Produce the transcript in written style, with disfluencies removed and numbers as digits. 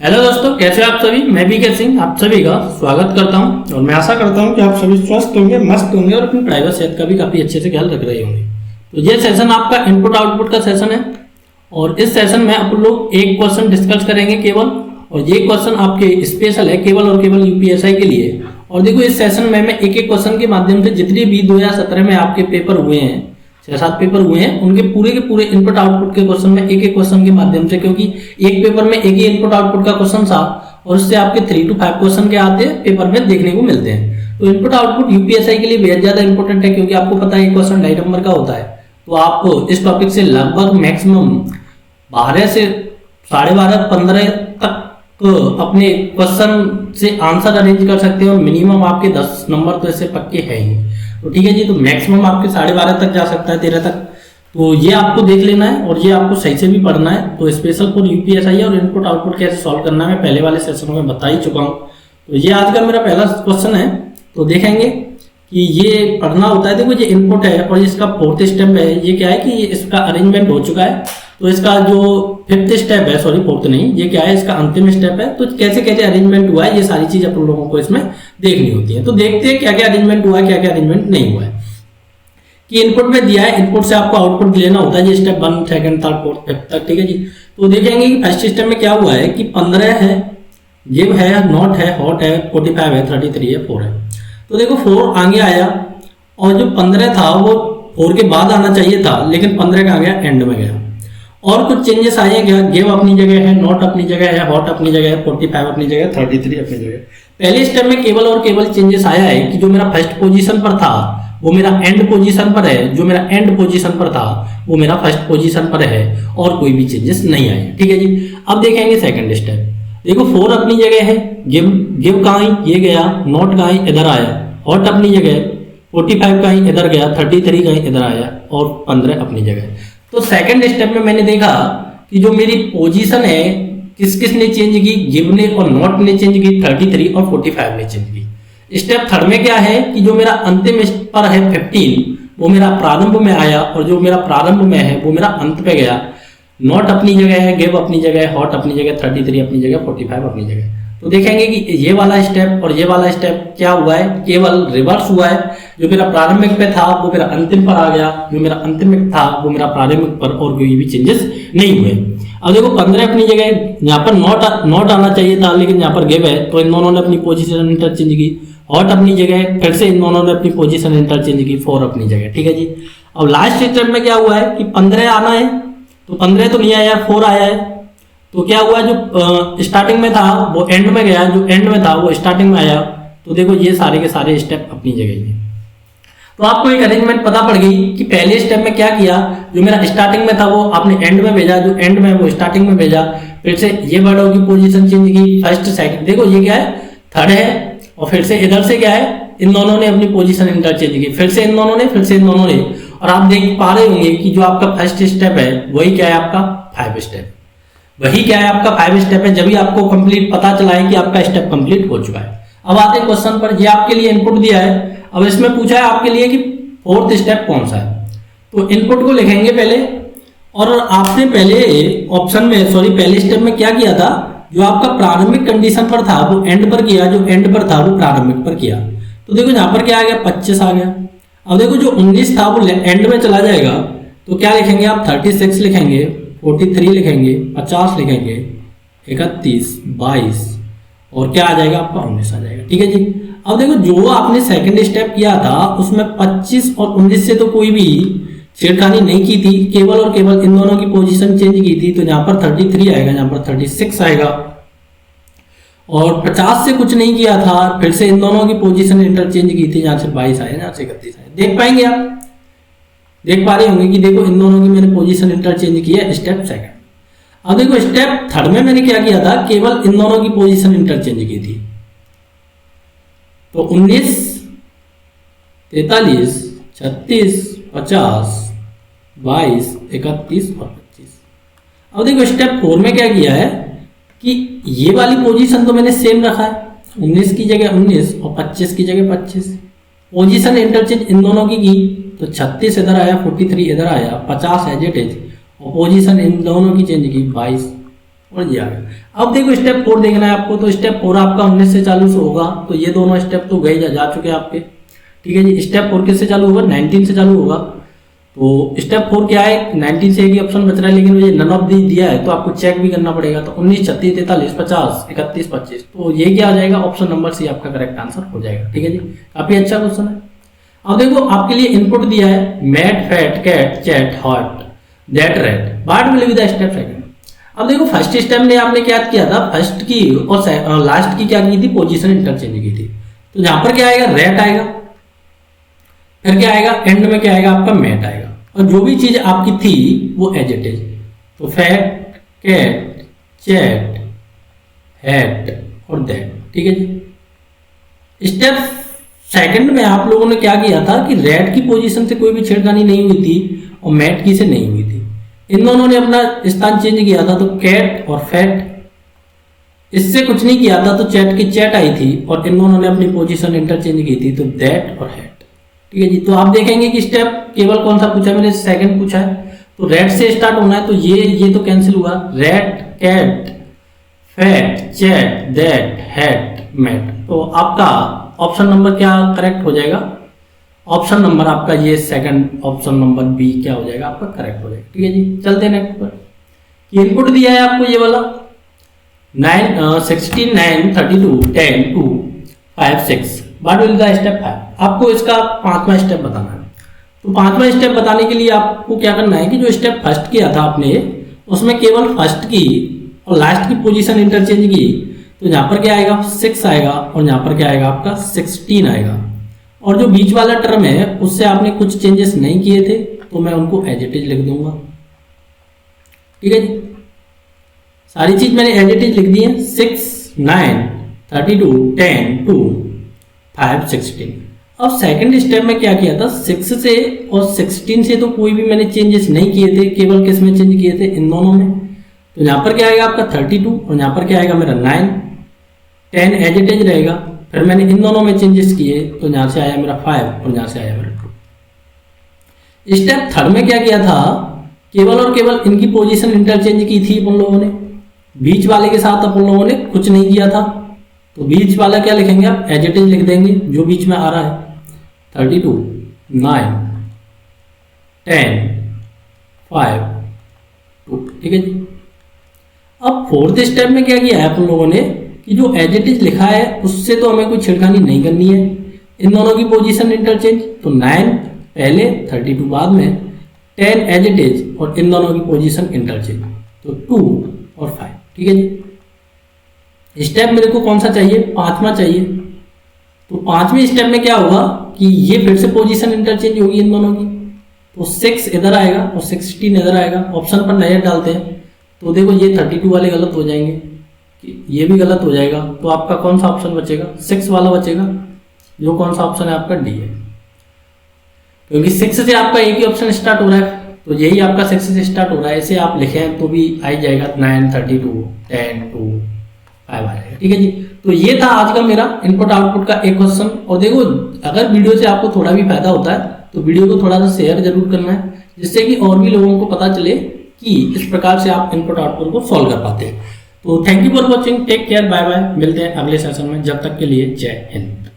Hello दोस्तों, कैसे हैं आप सभी। मैं बीके सिंह आप सभी का स्वागत करता हूं और मैं आशा करता हूं कि आप सभी स्वस्थ होंगे, मस्त होंगे और अपनी प्राइवेट सेहत का भी काफ़ी अच्छे से ख्याल रख रहे होंगे। तो ये सेशन आपका इनपुट आउटपुट का सेशन है और इस सेशन में आप लोग एक क्वेश्चन डिस्कस करेंगे केवल, और ये क्वेश्चन आपके स्पेशल है केवल और केवल यूपीएसआई के लिए। और देखो, इस सेशन में मैं एक एक क्वेश्चन के माध्यम से जितने भी 2017 में आपके पेपर हुए हैं, 6-7 पेपर हुए हैं, उनके पूरे के पूरे इनपुट आउटपुट के क्वेश्चन में एक एक क्वेश्चन के माध्यम से, क्योंकि एक पेपर में एक ही इनपुट आउटपुट का क्वेश्चन था और उससे आपके 3 to 5 क्वेश्चन के आते पेपर में देखने को मिलते हैं। तो इनपुट आउटपुट यूपीएसआई के लिए बेहद ज्यादा इंपॉर्टेंट है, क्योंकि आपको पता है एक क्वेश्चन 2.5 नंबर का होता है। तो आप इस टॉपिक से लगभग मैक्सिमम 12 से 12.5 15 तक अपने क्वेश्चन से आंसर अरेंज कर सकते हैं और मिनिमम आपके 10 नंबर तो इससे पक्के हैं ही। तो ठीक है जी, तो मैक्सिमम आपके 12.5 तक जा सकता है, 13 तक। तो ये आपको देख लेना है और ये आपको सही से भी पढ़ना है। तो स्पेशल फॉर यूपीएसआई और इनपुट आउटपुट कैसे सॉल्व करना है मैं पहले वाले सेशन में बता ही चुका हूँ। तो ये आज का मेरा पहला क्वेश्चन है। तो देखेंगे कि ये पढ़ना होता है। देखो, ये इनपुट है और इसका 4th स्टेप है। ये क्या है कि इसका अरेंजमेंट हो चुका है। तो इसका जो 5th स्टेप है, सॉरी 4th नहीं, ये क्या है, इसका अंतिम स्टेप है। तो कैसे कैसे अरेंजमेंट हुआ है ये सारी चीज अपन लोगों को इसमें देखनी होती है। तो देखते हैं क्या क्या अरेंजमेंट हुआ है, क्या क्या अरेंजमेंट नहीं हुआ है। कि इनपुट में दिया है, इनपुट से आपको आउटपुट लेना होता है, ये स्टेप 1 2 3 4 5 तक। ठीक है जी। तो देखेंगे कि फर्स्ट स्टेप में क्या हुआ है कि 15 है, गिव है, नॉट है, हॉट है, 45 है, 33 है, 4 है। तो देखो 4 आगे आया और जो 15 था वो 4 के बाद आना चाहिए था, लेकिन 15 का आ गया एंड में गया। और कुछ चेंजेस आए क्या, गिव अपनी जगह है, नॉट अपनी जगह है, हॉट अपनी जगह है, 45 अपनी जगह, 33 अपनी जगह। पहले स्टेप में केवल और केवल चेंजेस आया है कि जो मेरा फर्स्ट पोजीशन पर था वो मेरा एंड पोजीशन पर है, जो मेरा एंड पोजीशन पर था वो मेरा फर्स्ट पोजीशन पर है, और कोई भी चेंजेस नहीं आए। ठीक है जी। अब देखेंगे सेकंड स्टेप। देखो 4 अपनी जगह है, गिव कहाँ है, ये गया, नॉट कहाँ है, इधर आया, हॉट अपनी जगह, 45 कहीं इधर गया, 33 कहीं इधर आया, और 15 अपनी जगह। तो सेकंड स्टेप में मैंने देखा कि जो मेरी पोजीशन है किस किस ने चेंज की, गिव ने और नॉट ने चेंज की, 33 और 45 ने चेंज की। स्टेप थर्ड में क्या है कि जो मेरा अंतिम पर है 15, वो मेरा प्रारंभ में आया, और जो मेरा प्रारंभ में है वो मेरा अंत पे गया। नॉट अपनी जगह है, गिव अपनी जगह है, हॉट अपनी जगह, 33 अपनी जगह, 45 अपनी जगह। तो देखेंगे कि ये वाला स्टेप और ये वाला स्टेप क्या हुआ है, केवल रिवर्स हुआ है। जो मेरा प्रारंभिक पे था वो मेरा अंतिम पर आ गया, जो मेरा अंतिम था वो मेरा प्रारंभिक पर, और कोई भी चेंजेस नहीं हुए। अब देखो 15 अपनी जगह, यहाँ पर नॉट आना चाहिए था लेकिन यहाँ पर गिव है, तो इन दोनों ने अपनी पोजीशन इंटरचेंज की। हॉट अपनी जगह, फिर से इन दोनों ने अपनी पोजीशन इंटरचेंज की, 4 अपनी जगह। ठीक है जी। अब लास्ट स्टेप में क्या हुआ है कि 15 आना है, तो 15 तो नहीं आया, 4 आया है। तो क्या हुआ, जो स्टार्टिंग में था वो एंड में गया, जो एंड में था वो स्टार्टिंग में आया। तो देखो ये सारे के सारे स्टेप अपनी जगह ही है। तो आपको एक अरेंजमेंट पता पड़ गई कि पहले स्टेप में क्या किया, जो मेरा स्टार्टिंग में था वो आपने एंड में भेजा, जो एंड में वो स्टार्टिंग में भेजा। फिर से ये वर्डों की पोजीशन चेंज की, फर्स्ट सेकंड, देखो ये क्या है, थर्ड है, और फिर से इधर से क्या है, इन दोनों ने अपनी पोजीशन इंटरचेंज की, फिर से इन दोनों ने, फिर से इन दोनों ने। और आप देख पा रहे होंगे कि जो आपका फर्स्ट स्टेप है वही क्या है, आपका 5 स्टेप, वही क्या है, आपका 5 स्टेप है। जब भी आपको कंप्लीट पता चला है कि आपका स्टेप कंप्लीट हो चुका है। अब आते हैं क्वेश्चन पर। ये आपके लिए इनपुट दिया है। अब इसमें पूछा है आपके लिए कि 4th स्टेप कौन सा है। तो इनपुट को लिखेंगे पहले, और आपने पहले ऑप्शन में, सॉरी पहले स्टेप में क्या किया था, जो आपका प्रारंभिक कंडीशन पर था वो एंड पर किया, जो एंड पर था वो प्रारंभिक पर किया। तो देखो यहाँ पर क्या आ गया, 25 आ गया। अब देखो जो 19 था वो एंड में चला जाएगा, तो क्या लिखेंगे आप, 36 लिखेंगे, 43 लिखेंगे, 50 लिखेंगे, 31, 22, और क्या आ जाएगा आपका 19 आ जाएगा। ठीक है जी। अब देखो जो आपने सेकंड स्टेप किया था उसमें 25 और 19 से तो कोई भी छेड़खानी नहीं की थी, केवल और केवल इन दोनों की पोजीशन चेंज की थी। तो यहाँ पर 33 आएगा, यहाँ पर 36 आएगा, और 50 से कुछ नहीं किया था, फिर से इन दोनों की पोजीशन इंटरचेंज की थी, यहाँ से 22 आया, यहाँ से 31 आया। देख पाएंगे आप, देख पा रहे होंगे कि देखो इन दोनों की मैंने पोजीशन इंटरचेंज की है, स्टेप सेकंड। अब देखो स्टेप थर्ड में मैंने क्या किया था, केवल इन दोनों की पोजीशन इंटरचेंज की थी। तो 19, 43, 36, 50, 22, 31 और 25। अब देखो स्टेप 4 में क्या किया है कि ये वाली पोजीशन तो मैंने सेम रखा है, 19 की जगह 19 और 25 की जगह 25। पोजीशन इंटरचेंज इन दोनों की, तो 36 इधर आया, 43 इधर आया, 50 एज इट इज, और पोजीशन इन दोनों की चेंज की 22। और ये आ गया। अब देखो स्टेप 4 देखना है आपको, तो स्टेप 4 आपका 19 से चालू से होगा, तो ये दोनों स्टेप तो गए जा चुके आपके, ठीक है जी। स्टेप 4 किससे चालू होगा, 19 से चालू होगा। तो स्टेप 4 क्या है, 19 से एक ही ऑप्शन बच रहा है, लेकिन ये नन ऑफ दी दिया है तो आपको चेक भी करना पड़ेगा। तो 19, 36, 43, 50, 31, 25, तो ये क्या आ जाएगा, ऑप्शन नंबर सी आपका करेक्ट आंसर हो जाएगा, ठीक है जी। काफी अच्छा क्वेश्चन है। अब देखो आपके लिए इनपुट दिया है mat, fat, cat, chat, hot, that, red, what will be the step second. अब देखो फर्स्ट स्टेप में आपने क्या किया था, फर्स्ट की और लास्ट की क्या की थी, पोजीशन इंटरचेंज की थी। तो यहां पर क्या आएगा, रेट आएगा, फिर क्या आएगा, एंड में क्या आएगा आपका मैट आएगा, और जो भी चीज आपकी थी वो एज इट इज। तो फैट, कैट, चैट, हैट और दैट, ठीक है जी। स्टेप सेकंड में आप लोगों ने क्या किया था कि रेड की पोजीशन से कोई भी छेड़खानी नहीं हुई थी और मैट की से नहीं हुई थी, इन दोनों ने अपना स्थान चेंज किया था। तो कैट और फैट, इससे कुछ नहीं किया था तो चैट की चैट आई थी, और इन दोनों ने अपनी पोजीशन इंटरचेंज की थी, तो दैट और हैट, ठीक है जी। तो आप देखेंगे कि स्टेप केवल कौन सा पूछा है, मैंने सेकंड पूछा है, तो रेड से स्टार्ट होना है, तो ये तो कैंसिल हुआ, red, cat, fat, chat, that, hat, mat. तो आपका ऑप्शन नंबर क्या करेक्ट हो जाएगा, ऑप्शन नंबर आपका ये सेकंड ऑप्शन नंबर बी क्या हो जाएगा आपका करेक्ट हो जाएगा, ठीक है जी। चलते हैं नेक्स्ट पर। इनपुट दिया है आपको ये वाला 9, 16, 9, 32, 10, 2, 5, 6, व्हाट विल द स्टेप 5। आपको इसका 5वां स्टेप बताना है। तो 5वां स्टेप बताने के लिए आपको क्या करना है कि जो स्टेप फर्स्ट किया था आपने, उसमें केवल फर्स्ट की और लास्ट की पोजीशन इंटरचेंज की, तो यहाँ पर क्या आएगा 6 आएगा, और यहाँ पर क्या आएगा आपका 16 आएगा, और जो बीच वाला टर्म है उससे आपने कुछ चेंजेस नहीं किए थे, तो मैं उनको एज इट इज लिख दूंगा, ठीक है जी। सारी चीज मैंने एज इट इज लिख दी है, 6, 9, 32, 10, 2, 5, 16। अब सेकंड स्टेप में क्या किया था, 6 से और 16 से तो कोई भी मैंने चेंजेस नहीं किए थे, केवल किस में चेंज किए थे, इन दोनों में। तो यहाँ पर क्या आएगा आपका 32, और यहाँ पर क्या आएगा मेरा 9, 10 एज इट इज रहेगा। फिर मैंने इन दोनों में चेंजेस किए, तो यहाँ से आया मेरा 5 और यहाँ से आया मेरा 2। स्टेप थर्ड में क्या किया था, केवल और केवल इनकी पोजीशन इंटरचेंज की थी अपन लोगों ने, बीच वाले के साथ अपन लोगों ने कुछ नहीं किया था। तो बीच वाला क्या लिखेंगे आप, एज इट इज लिख देंगे जो बीच में आ रहा है, 32, 9, 10, 5, 2, ठीक है जी। अब फोर्थ स्टेप में क्या किया है अपन लोगों ने कि जो एज इट इज लिखा है उससे तो हमें कोई छिड़खानी नहीं करनी है, इन दोनों की पोजीशन इंटरचेंज। तो 9 पहले, 32 बाद में, 10 एज इट इज, और इन दोनों की पोजीशन इंटरचेंज, तो 2 और 5, ठीक है जी। स्टेप मेरे को कौन सा चाहिए, 5वां चाहिए। तो 5वें स्टेप में क्या होगा कि ये फिर से पोजीशन इंटरचेंज होगी इन दोनों की, तो 6 इधर आएगा और 16 इधर आएगा। ऑप्शन पर नजर डालते हैं, तो देखो ये 32 वाले गलत हो जाएंगे, कि ये भी गलत हो जाएगा, तो आपका कौन सा ऑप्शन बचेगा, 6 वाला बचेगा, जो कौन सा ऑप्शन है आपका डी है, क्योंकि 6 से आपका एक ही ऑप्शन स्टार्ट हो रहा है, तो यही आपका 6 से स्टार्ट हो रहा है। ऐसे आप लिखें तो भी आ जाएगा 9, 32, 10, 2, 5 आ जाएगा, ठीक है जी। तो ये था आज का मेरा इनपुट आउटपुट का एक क्वेश्चन। और देखो अगर वीडियो से आपको थोड़ा भी फायदा होता है तो वीडियो को थोड़ा सा शेयर जरूर करना है, जिससे कि और भी लोगों को पता चले कि इस प्रकार से आप इनपुट आउटपुट को सॉल्व कर पाते हैं। तो thank you for watching, take care, bye bye, मिलते हैं अगले सेशन में, जब तक के लिए जय हिंद।